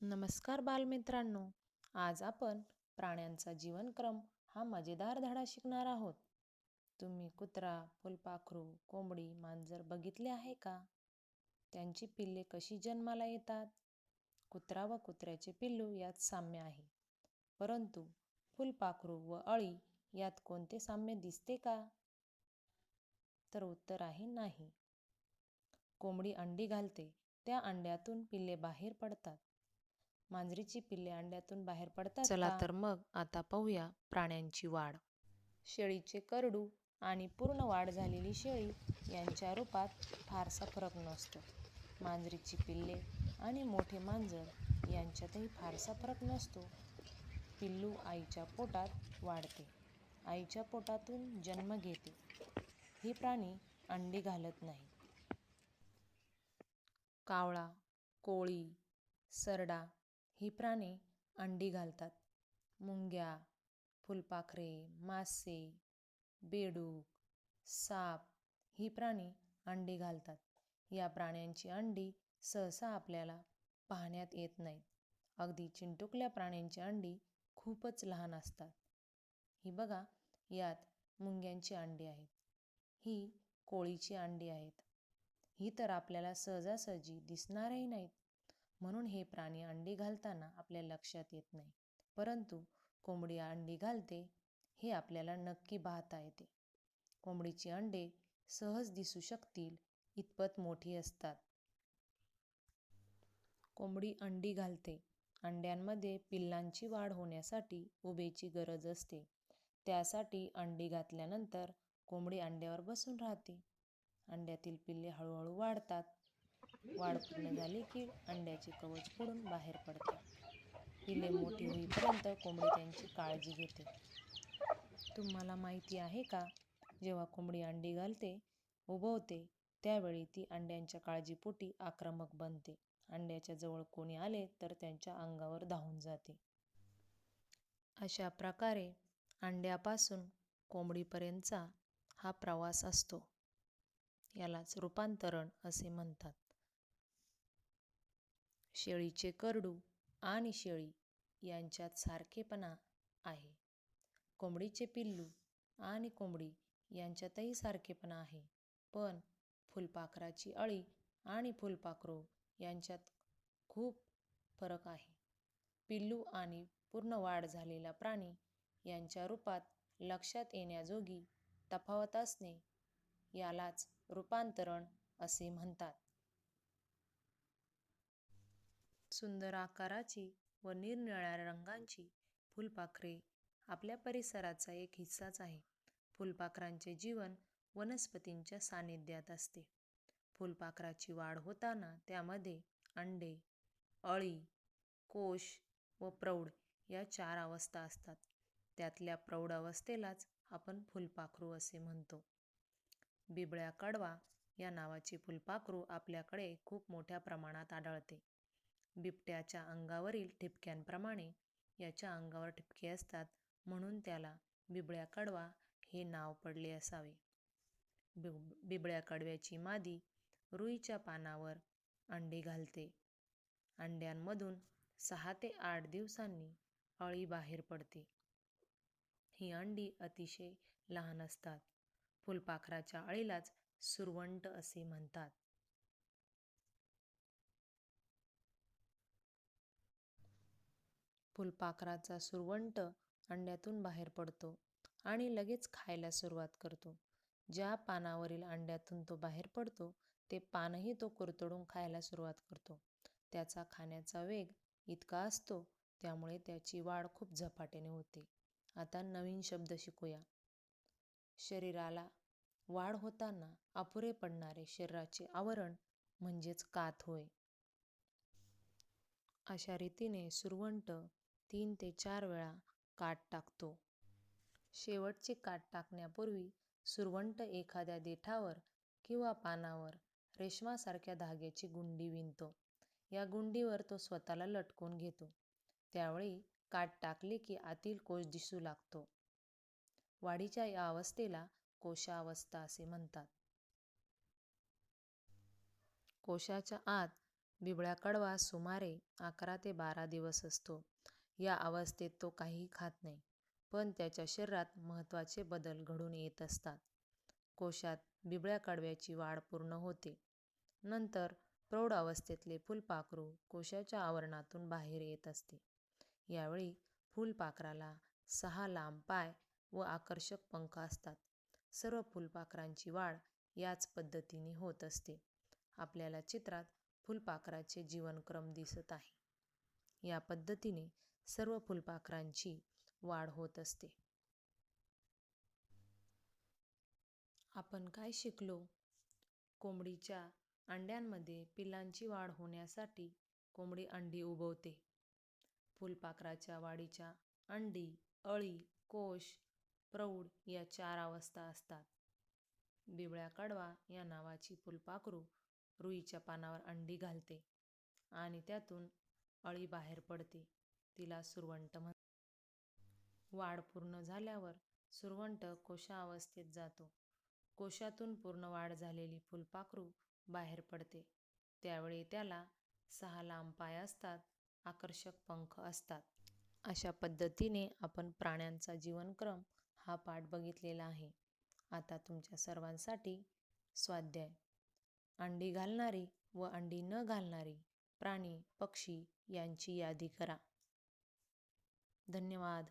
नमस्कार बालमित्रांनो. आज आपण प्राण्यांचा जीवनक्रम हा मजेदार धडा शिकणार आहोत. तुम्ही कुत्रा, फुलपाखरू, कोंबडी, मांजर बघितले आहे का? त्यांची पिल्ले कशी जन्माला येतात? कुत्रा व कुत्र्याचे पिल्लू यात साम्य आहे. परंतु फुलपाखरू व अळी यात कोणते साम्य दिसते का? तर उत्तर आहे नाही. कोंबडी अंडी घालते, त्या अंड्यातून पिल्ले बाहेर पडतात. मांजरीची पिल्ले अंड्यातून बाहेर पडतात का? चला तर मग आता पाहूया प्राण्यांची वाढ. शेळीचे करडू आणि पूर्ण वाढ झालेली शेळी यांच्या रूपात फारसा फरक नसतो. मांजरीची पिल्ले आणि मोठे मांजर यांच्यातही फारसा फरक नसतो. पिल्लू आईच्या पोटात वाढते, आईच्या पोटातून जन्म घेते. ही प्राणी अंडी घालत नाही. कावळा, कोळी, सरडा ही प्राणी अंडी घालतात. मुंग्या, फुलपाखरे, मासे, बेडूक, साप ही प्राणी अंडी घालतात. या प्राण्यांची अंडी सहसा आपल्याला पाहण्यात येत नाहीत. अगदी चिंटुकल्या प्राण्यांची अंडी खूपच लहान असतात. ही बघा, यात मुंग्यांची अंडी आहेत. ही कोळीची अंडी आहेत. ही तर आपल्याला सहजासहजी दिसणारही नाहीत. म्हणून हे प्राणी अंडी घालताना आपल्या लक्षात येत नाही. परंतु कोंबडी अंडी घालते हे आपल्याला नक्की पाहता येते. कोंबडीची अंडे सहज दिसू शकतील इतपत मोठी असतात. कोंबडी अंडी घालते. अंड्यांमध्ये पिल्लांची वाढ होण्यासाठी उभेची गरज असते. त्यासाठी अंडी घातल्यानंतर कोंबडी अंड्यावर बसून राहते. अंड्यातील पिल्ले हळूहळू वाढतात. वाढ पूर्ण झाली की अंड्याचे कवच फोडून बाहेर पडते. पिल्ले मोठी होईपर्यंत कोंबडी त्यांची काळजी घेते. तुम्हाला माहिती आहे का, जेव्हा कोंबडी अंडी घालते, उबवते, त्यावेळी ती अंड्यांच्या काळजीपोटी आक्रमक बनते. अंड्याच्या जवळ कोणी आले तर त्यांच्या अंगावर धावून जाते. अशा प्रकारे अंड्यापासून कोंबडीपर्यंतचा हा प्रवास असतो. यालाच रूपांतरण असे म्हणतात. शेळीचे करडू आणि शेळी यांच्यात सारखेपणा आहे. कोंबडीचे पिल्लू आणि कोंबडी यांच्यातही सारखेपणा आहे. पण फुलपाखराची अळी आणि फुलपाखरू यांच्यात खूप फरक आहे. पिल्लू आणि पूर्ण वाढ झालेला प्राणी यांच्या रूपात लक्षात येण्याजोगी तफावत असणे यालाच रूपांतरण असे म्हणतात. सुंदर आकाराची व निरनिराळ्या रंगांची फुलपाखरे आपल्या परिसराचा एक हिस्साच आहे. फुलपाखरांचे जीवन वनस्पतींच्या सानिध्यात असते. फुलपाखराची वाढ होताना त्यामध्ये अंडे, अळी, कोश व प्रौढ या 4 अवस्था असतात. त्यातल्या प्रौढ अवस्थेलाच आपण फुलपाखरू असे म्हणतो. बिबळ्या कडवा या नावाचे फुलपाखरू आपल्याकडे खूप मोठ्या प्रमाणात आढळते. बिबट्याच्या अंगावरील ठिपक्यांप्रमाणे याच्या अंगावर ठिपके असतात, म्हणून त्याला बिबळ्या कडवा हे नाव पडले असावे. बिबळ्या कडव्याची मादी रुईच्या पानावर अंडी घालते. अंड्यांमधून 6 ते 8 दिवसांनी अळी बाहेर पडते. ही अंडी अतिशय लहान असतात. फुलपाखराच्या अळीलाच सुरवंट असे म्हणतात. फुलपाखराचा सुरवंट अंड्यातून बाहेर पडतो आणि लगेच खायला सुरुवात करतो. ज्या पानावरील अंड्यातून तो बाहेर पडतो ते पानही तो कुरतडून खायला सुरुवात करतो. त्याचा खाण्याचा वेग इतका असतो, त्यामुळे त्याची वाढ खूप झपाट्याने होते. आता नवीन शब्द शिकूया. शरीराला वाढ होताना अपुरे पडणारे शरीराचे आवरण म्हणजेच कात होय. अशा रीतीने सुरवंट 3 ते 4 वेळा कात टाकतो. शेवटची कात टाकण्यापूर्वी सुरवंट एखाद्या देठावर किंवा पानावर रेशमासारख्या धाग्याची गुंडी विणतो. या गुंडीवर तो स्वतःला लटकवून घेतो. त्यावेळी कात टाकली की आतील कोश दिसू लागतो. वाढीच्या या अवस्थेला कोशावस्था असे म्हणतात. कोशाच्या आत बिबळ्या कडवा सुमारे 11 ते 12 दिवस असतो. या अवस्थेत तो काहीही खात नाही, पण त्याच्या शरीरात महत्त्वाचे बदल घडून येत असतात. कोशात बिबळ्या कडव्याची वाढ पूर्ण होते. नंतर प्रौढ अवस्थेतले फुलपाखरू कोशाच्या आवरणातून बाहेर येत असते. यावेळी फुलपाखराला 6 लांब पाय व आकर्षक पंख असतात. सर्व फुलपाखरांची वाढ याच पद्धतीने होत असते. आपल्याला चित्रात फुलपाखराचे जीवनक्रम दिसत आहे. या पद्धतीने सर्व फुलपाखरांची वाढ होत असते. आपण काय शिकलो? कोंबडीच्या अंड्यांमध्ये पिल्लांची वाढ होण्यासाठी कोंबडी अंडी उबवते. फुलपाखराच्या वाढीच्या अंडी, अळी, कोश, प्रौढ या 4 अवस्था असतात. बिबळ्या कडवा या नावाची फुलपाखरू रुईच्या पानावर अंडी घालते आणि त्यातून अळी बाहेर पडते. तिला सुरवंट म्हणतात. वाढ पूर्ण झाल्यावर सुरवंट कोशावस्थेत जातो. कोशातून पूर्ण वाढ झालेली फुलपाखरू बाहेर पडते. त्यावेळी त्याला 6 लांब पाय असतात, आकर्षक पंख असतात. अशा पद्धतीने आपण प्राण्यांचा जीवनक्रम हा पाठ बघितलेला आहे. आता तुमच्या सर्वांसाठी स्वाध्याय. अंडी घालणारी व अंडी न घालणारी प्राणी, पक्षी यांची यादी करा. धन्यवाद.